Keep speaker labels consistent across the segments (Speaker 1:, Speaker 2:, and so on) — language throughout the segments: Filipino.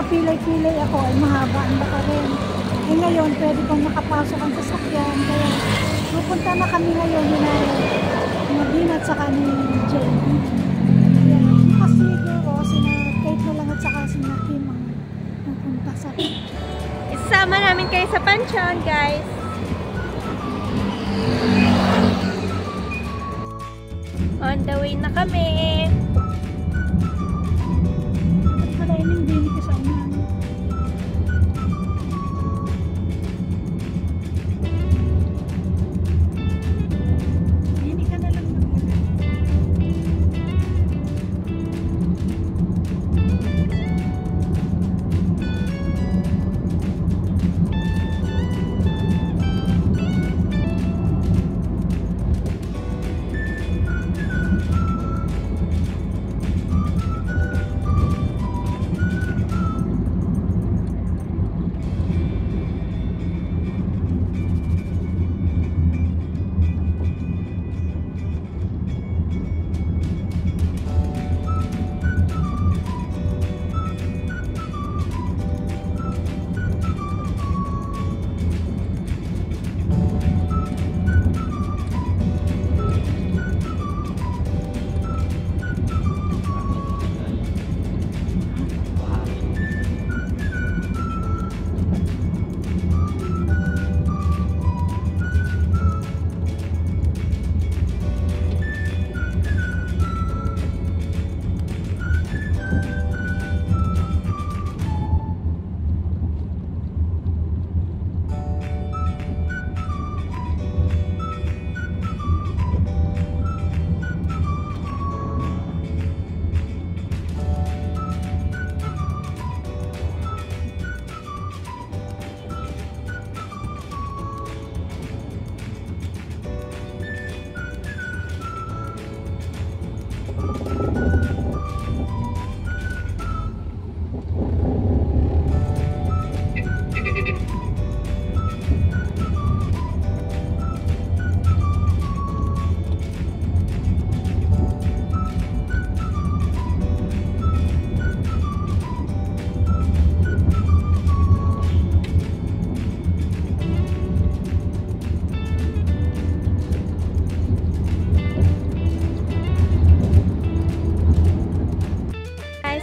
Speaker 1: pilay-pilay ako ay mahaba ang baka rin. Eh ngayon, pwede kong makapasok ang sasakyan. Kaya pupunta na kami ngayon ni Nadine at saka ni JB. Kaya nakasiguro sina Kate na lang at saka sina Kim ang pupunta sa
Speaker 2: Isama namin kayo sa pansyon, guys. On the way na kami.
Speaker 1: Malayaning din ko sa unan. Hindi ka na lang mag-ulan.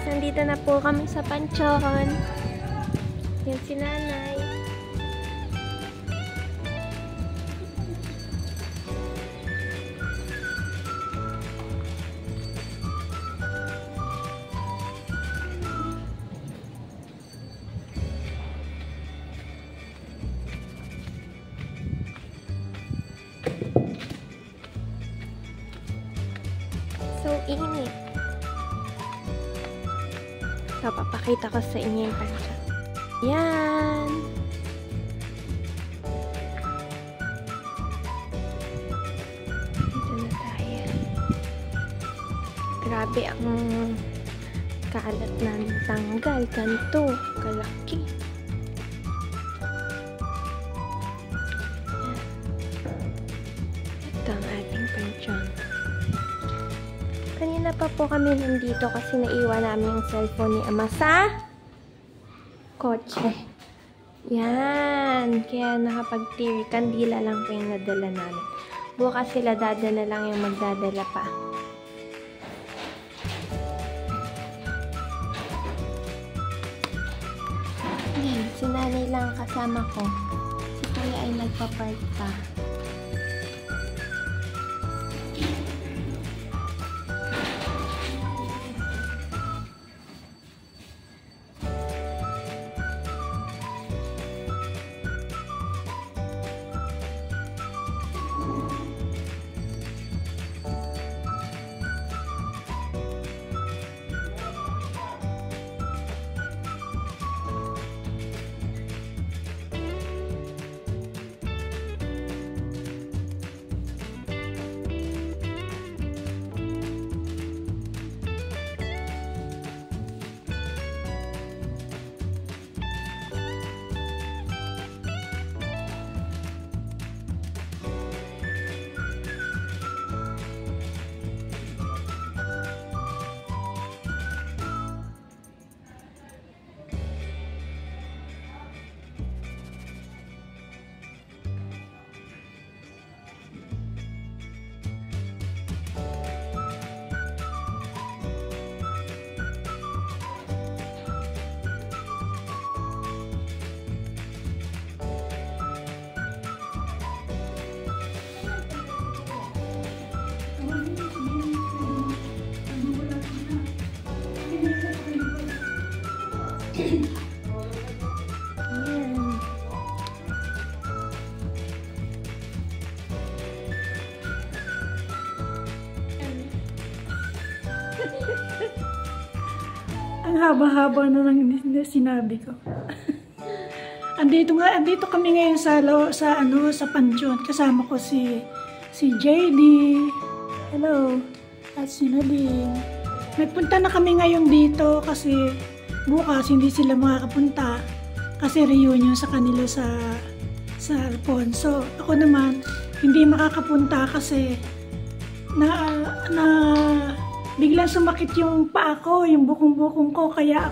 Speaker 2: Nandito na po kami sa pansyon. Yan si nanay. So, init. So, papakita ko sa inyo yung pansyon. Yan! Dito na tayo. Grabe ang kalat namin tanggal. Ganito. Kalaki. Yan. Ito ang ating pansyon. Kanina pa po kami nandito kasi naiwan namin yung cellphone ni Ama sa kotse. Yan. Kaya nakapag-tear kandila lang po yung nadala namin. Bukas sila dada na lang yung magdadala pa. Yan. Si nanay lang kasama ko. Si kuya ay nagpa-park pa.
Speaker 1: Ang haba-haba na lang sinabi ko. andito kami ngayon sa pansyon. Kasama ko si JD. Hello. At si Nadine. Nagpunta na kami ngayon dito kasi bukas hindi sila makakapunta kasi reunion sa kanila sa Alfonso. Ako naman hindi makakapunta kasi biglang sumakit yung paa ko, yung bukong-bukong ko, kaya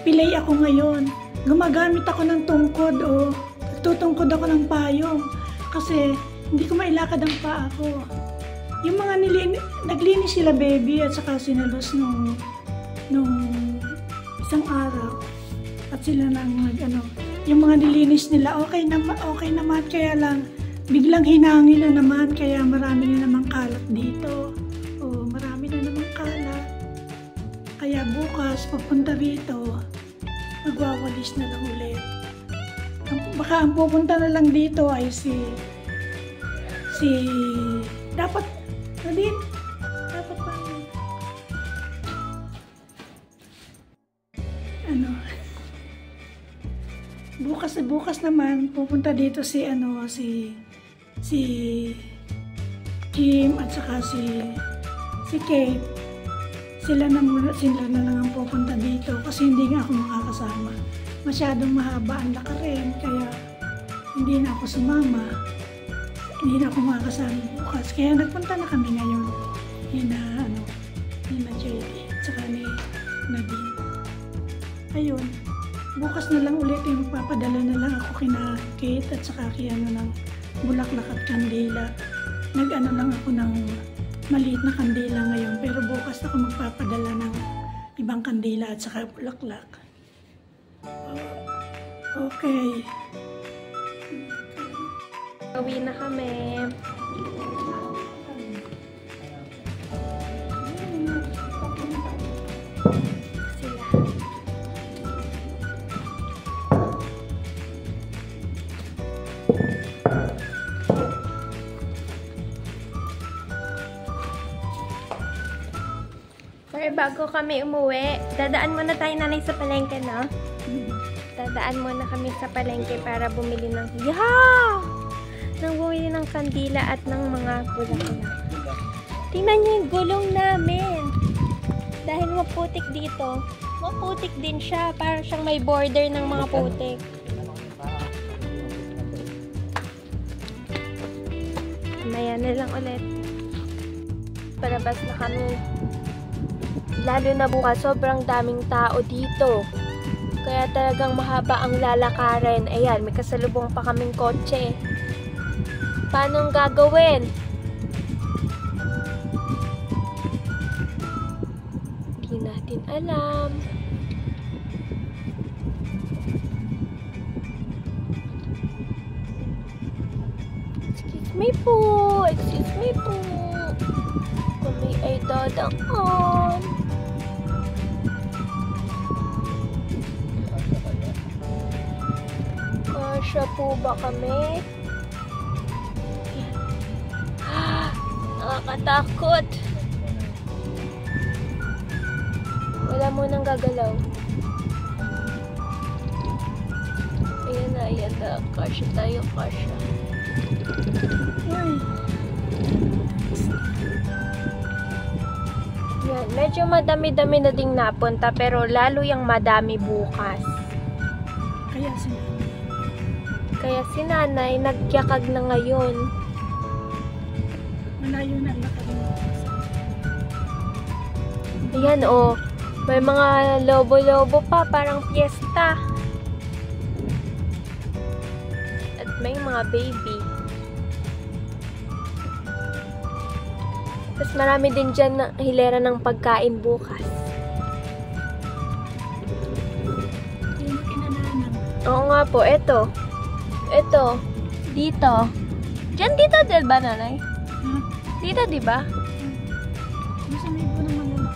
Speaker 1: pilay ako ngayon. Gumagamit ako ng tungkod o tutungkod ako ng payong kasi hindi ko mailakad ang paa ko. Yung mga naglinis sila baby at saka sinalos nung isang araw at sila nang yung mga nilinis nila okay naman kaya lang biglang hinangin na naman kaya marami na namang kalat dito. Marami na namang kalat. Kaya bukas papunta rito magwawalis na lang ulit. Baka ang pupunta na lang dito ay dapat pa bukas naman pupunta dito si Kim at saka si Kate. Sila na lang ang pupunta dito kasi hindi nga ako makakasama. Masyadong mahaba ang lakarin kaya hindi na ako sumama. Hindi na ako makakasama bukas. Kaya nagpunta na kami ngayon. Ni JD at saka ni Nadine. Ayun. Bukas na lang ulit yung magpapadala na lang ako kina Kate at saka ng bulaklak at kandila. Lang ako ng maliit na kandila ngayon pero bukas ako magpapadala ng ibang kandila at saka bulaklak. Okay.
Speaker 2: Uwi na kami. Sila. Pero bago kami umuwi, dadaan muna tayo nanay sa palengke, no? Dadaan muna kami sa palengke para bumili ng kandila at ng mga bulaklak. Tingnan niyo yung gulong namin. Dahil maputik dito, maputik din siya. Para siyang may border ng mga putik. Maya na lang ulit. Palabas na kami. Lalo na bukas, sobrang daming tao dito. Kaya talagang mahaba ang lalakarin. Ayan, may kasalubong pa kaming kotse. Paano ang gagawin? Hindi natin alam. Excuse me po. Kami ay dadaan. Kasya po ba kami? Nakakatakot. Wala mo nang gagalaw. Ayan na. Kasya tayo. Yan, medyo madami-dami na ding napunta pero lalo yung madami bukas. Kaya si nanay nagyakag na ngayon.
Speaker 1: Malayo na lakad mo.
Speaker 2: Ayan may mga lobo-lobo pa, parang piyesta. At may mga baby. Tapos marami din dyan na hilera ng pagkain bukas. Oo nga po, eto. Dito. Dito, del ba, nanay? Dito, di ba?
Speaker 1: Masamay ko naman yun.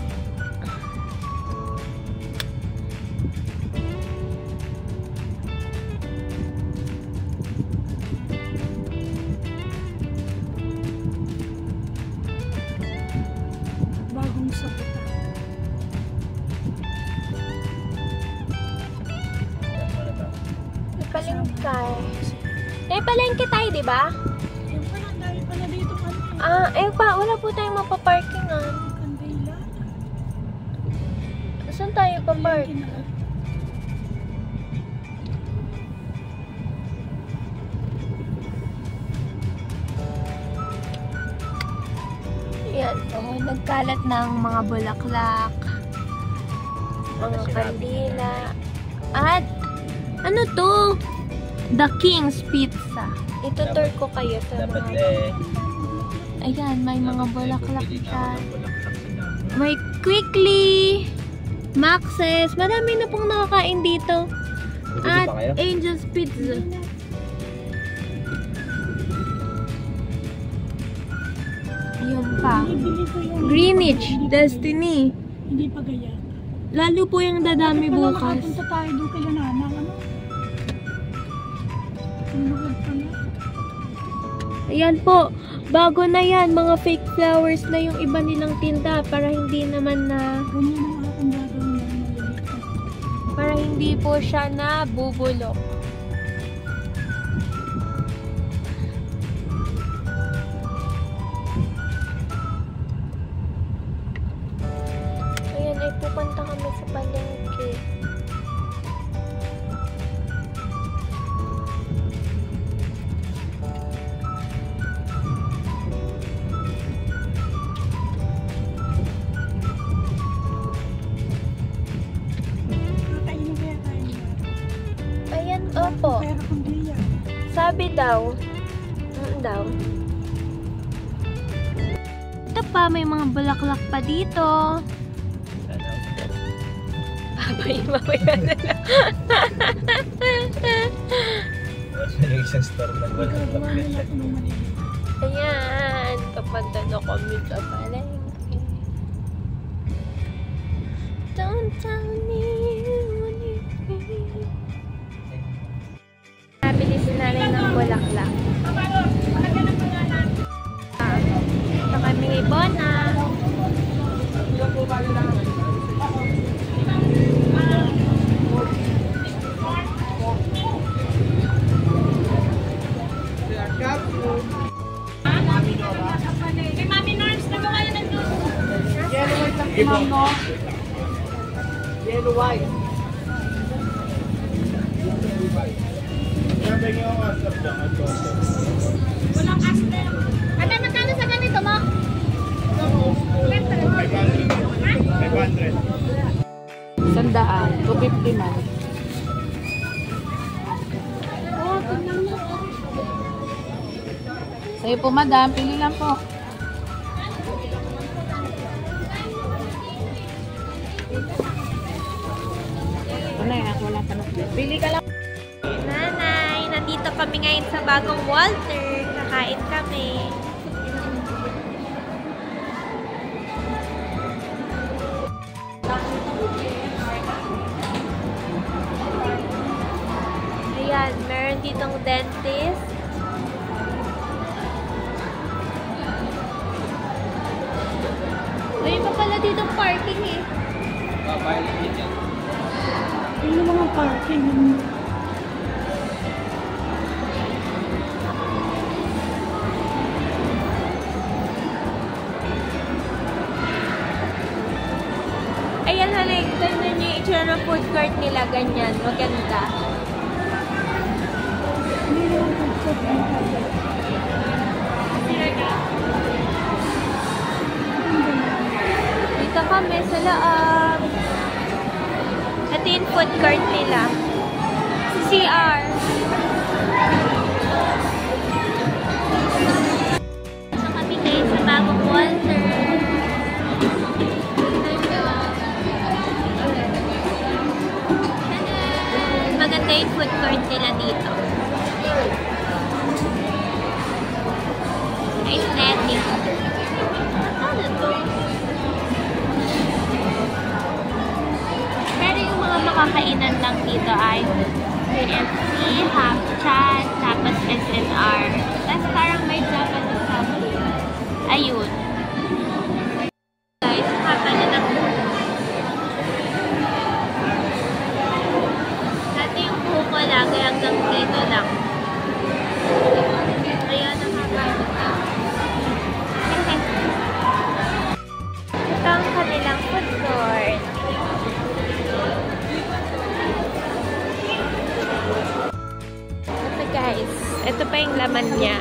Speaker 1: Bagong sakutan.
Speaker 2: Mamalengke tayo, di ba?
Speaker 1: Yung pala, ang dami pala dito kami.
Speaker 2: Wala po tayong mapaparkingan.
Speaker 1: Kandila.
Speaker 2: Saan tayo papark? Yan, nagkalat ng mga bulaklak, mga kandila. At, ano to? The King's Pizza. Itutur ko kayo sa mga... Ayan, may mga bulaklak dyan. May Quickly, Max's, marami na pong nakakain dito. At Angel's Pizza. Yun pa.
Speaker 1: Bibili ko yung...
Speaker 2: Greenwich, Destiny.
Speaker 1: Hindi pa gaya.
Speaker 2: Lalo po yung dadami
Speaker 1: Pala
Speaker 2: bukas.
Speaker 1: nakapunta tayo doon kay Nanang. Ano? Ang lugar pala.
Speaker 2: Ayan po, bago na yan, mga fake flowers na yung iba nilang tinda para hindi naman na,
Speaker 1: Ganyan ang aking gagawin na maliliit.
Speaker 2: para hindi po siya na bubulok. Ayan, ay pupunta kami sa palengke.
Speaker 1: Kakainin kaya tayo niya.
Speaker 2: Ayan, opo.
Speaker 1: Pero kung di yan.
Speaker 2: Sabi daw. Daw. Ito pa, may mga bulaklak pa dito. Mamaya na lang.
Speaker 3: Yung isang store na
Speaker 1: Gagawa nila ito ng maliliit.
Speaker 2: Ayan, kapunta na kami sa palengke. Don't tell me what you feel. Nabilis na rin ng bulaklak. Ito kami ni Bona.
Speaker 3: Yellow white.
Speaker 4: Walang aster. Ate, magkano sa ganito mo?
Speaker 3: 500.
Speaker 5: 100, 250 man. Sa'yo po, madam. Pili lang po. Ito na yan. Wala pa na. Pili ka lang.
Speaker 2: Nanay, nandito kami ngayon sa bagong Walter. Kakain kami. Ayan, meron ditong dentist. May pa pala ditong parking eh.
Speaker 1: Yung mga parking.
Speaker 2: Ayan, halik. Tignan niyo yung itsura ng food court nila. Ganyan. Maganda.
Speaker 1: Hindi naman pagkot.
Speaker 2: Dito kami sa loob. Ito yung food court nila. Sa CR. So kami ngayon sa bagong Walter. Maganda yung food court nila dito. Aesthetic. Ano to? Pero yung mga makakainan lang dito ay KFC, Half Chan, Ito pa yung laman niya.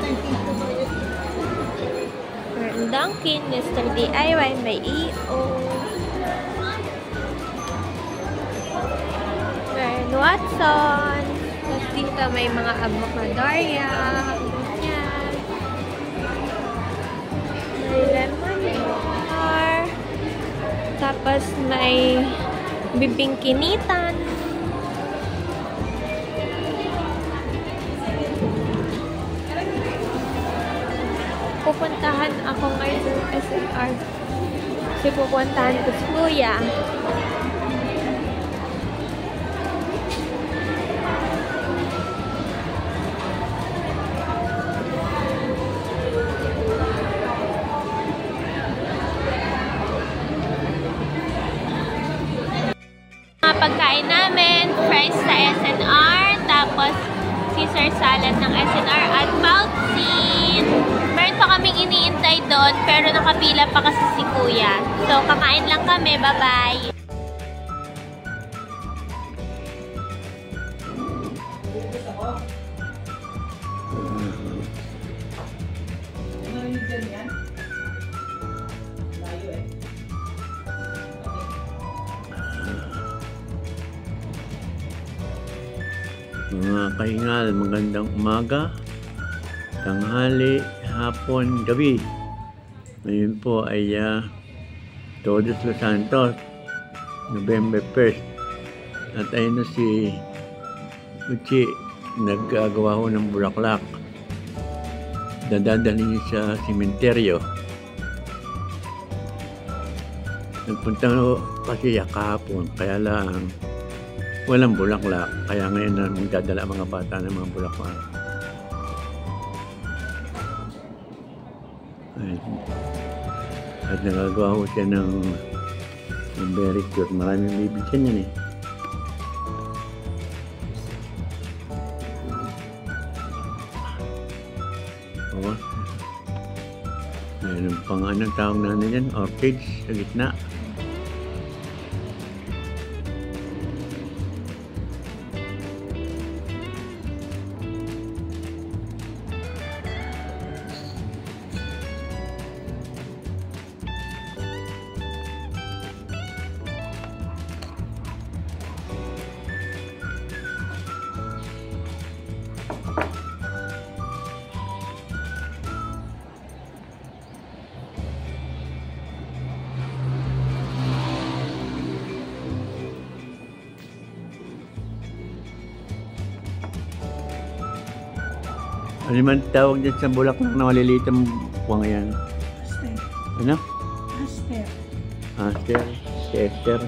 Speaker 2: Meron Dunkin, Mr. DIY, may EO. Meron Watson. Tapos dito may mga Avocadoria. Yan. May lemon bar. Tapos may bibingkinitan. Pupuntahan ako ngayon ng SNR. Kasi pupuntahan ko si Kuya. Mga pagkain namin, fries sa SNR, tapos Caesar salad ng SNR at Maltine. Meron pa kaming iniintay doon, pero nakapila pa kasi si Kuya. So, kakain lang kami. Bye-bye!
Speaker 6: Mga kaingal, magandang umaga, tanghali, hapon, gabi. Ngayon po ay Todos Los Santos, November 1st. At ayun na si Uchi, naggagawa ko ng bulaklak. Dadalhin niya sa simenteryo. Nagpunta ko kasi kahapon, kaya lang walang bulaklak. Kaya ngayon na magdadala ang mga bata ng mga bulaklak. At nagagawa ko siya ng very cute. Maraming bibigyan yan eh. Oo. Mayroon pang anong tawag natin yan, orchids sa gitna. Ano man tawag dyan sa bulaklak na maliliit ang buwang yan?
Speaker 1: Aster.
Speaker 6: Ano?
Speaker 1: Aster.
Speaker 6: Aster. Si Esther.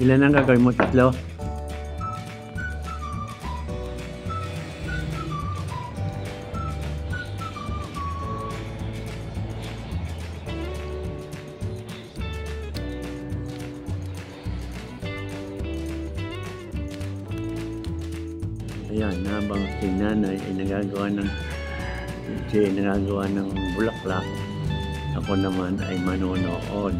Speaker 6: Ilan ang gagawin mo? 3? Ayan, habang si nanay ay nagagawa ng bulaklak, ako naman ay manonood.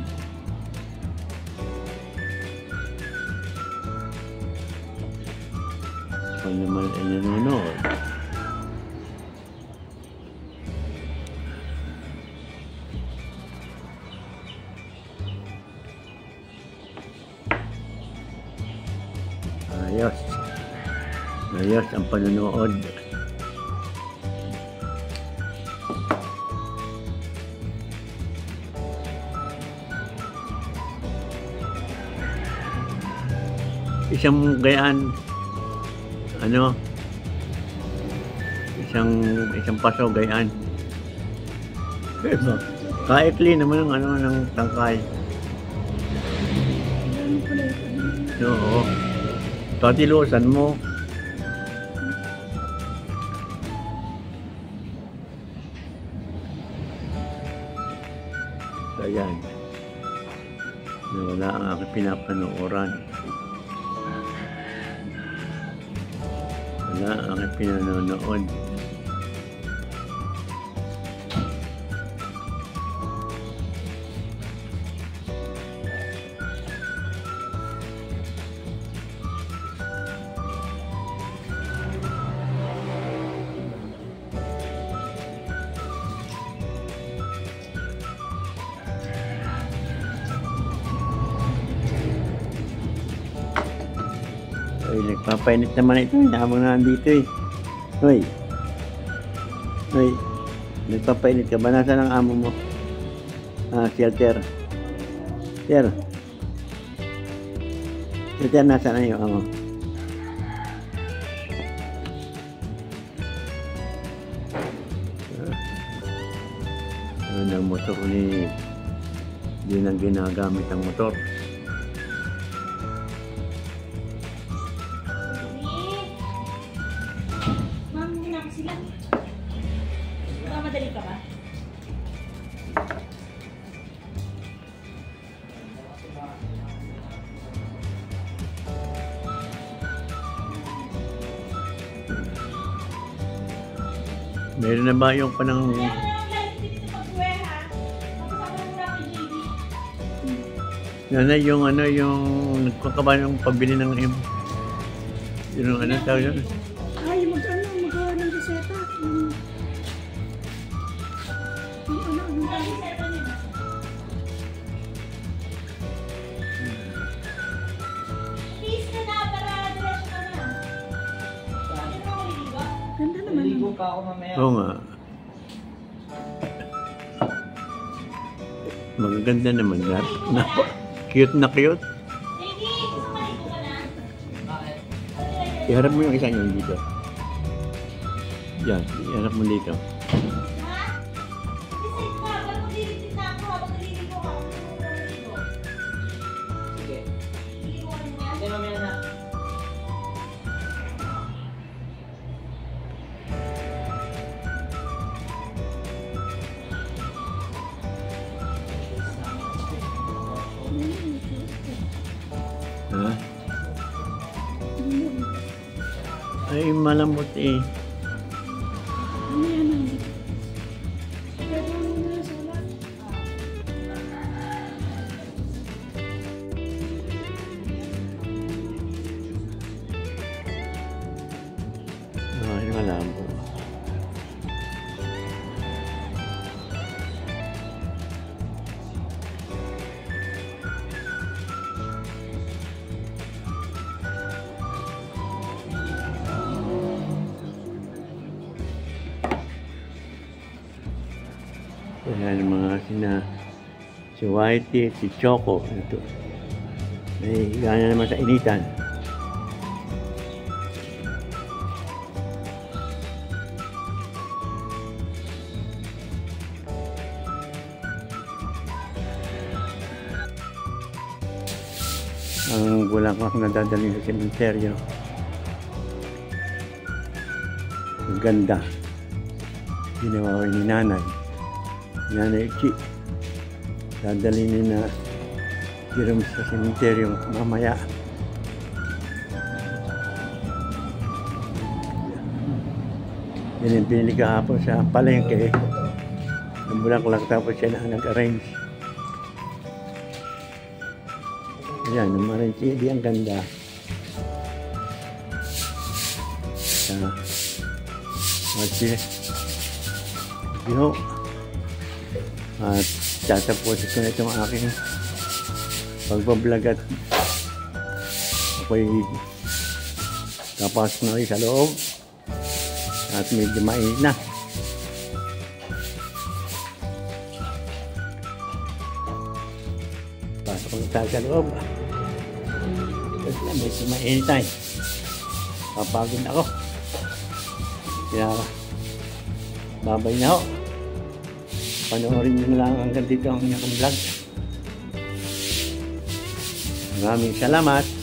Speaker 6: Ako naman ay nanonood. Ayos. Ayos ang panonood. Isang gayaan, ano, isang paso gayaan. Kaikli naman ang ano ng tangkay.
Speaker 1: Ano pala ito?
Speaker 6: Oo. Patilusan mo. So, ayan. Wala ang aking pinapanooran. Wala ang aking pinanonood. Ay, nagpapainit naman ito. Habang nandito eh. Hoy. Hoy. Nagpapainit ka ba? Nasaan ang amo mo? Shelter. Shelter. Shelter, nasaan na yung amo? Ano ang motor ni... Hindi nang ginagamit ang motor.
Speaker 4: Ma'am, hinang sila. Madali ka ba?
Speaker 6: Meron na ba yung panang... Nanay, yung ano, yung nagkakaba ng pabili ng yung ano tawag yun?
Speaker 1: Ay, magawa ng reseta.
Speaker 4: Please ka na para diretso ka na. Ano ba maliligo?
Speaker 1: Ganda naman.
Speaker 3: Ligo pa ako mamaya.
Speaker 6: Oo nga. Magaganda naman yan. Cute na cute.
Speaker 4: Baby, gusto maligo ka na?
Speaker 3: Bakit?
Speaker 6: Iharap mo yung isang yun dito. Yan, iharap mo dito.
Speaker 4: Ha? Decide ka, ba't magliligpit na ako habang naliligo ka? Ano mo maligo?
Speaker 3: Sige.
Speaker 4: Naliligo ka rin yan?
Speaker 3: Sige, mamaya na.
Speaker 6: Ha? Ay, malambot eh.
Speaker 1: Ano yan? Pwede mo na sa ulan.
Speaker 6: Ay, malambot. Ayan ang mga si Whitey, si Choco. Ito. May gana naman sa initan. Ang bulaklak na dadalhin sa sementeryo. Ang ganda. Ginawa ko ni nanay. Nanay Chi. Dadalhin ni na Jerome sa sementeryo mamaya. Yan yung pinili kahapon sa palengke. Ang bulaklak tapos siya na nag-arrange. Ayan, ang marinci, di ang ganda. At tatapusin ko na itong aking pagbablog at ako'y tapos na rin sa loob. At medyo mainit na. Pasok ko tayo sa loob. Kasi na, medyo mainit tayo. Papagod ako. Kaya, babay na ako. Panoorin nyo lang hanggang dito ang inyong vlog. Maraming salamat.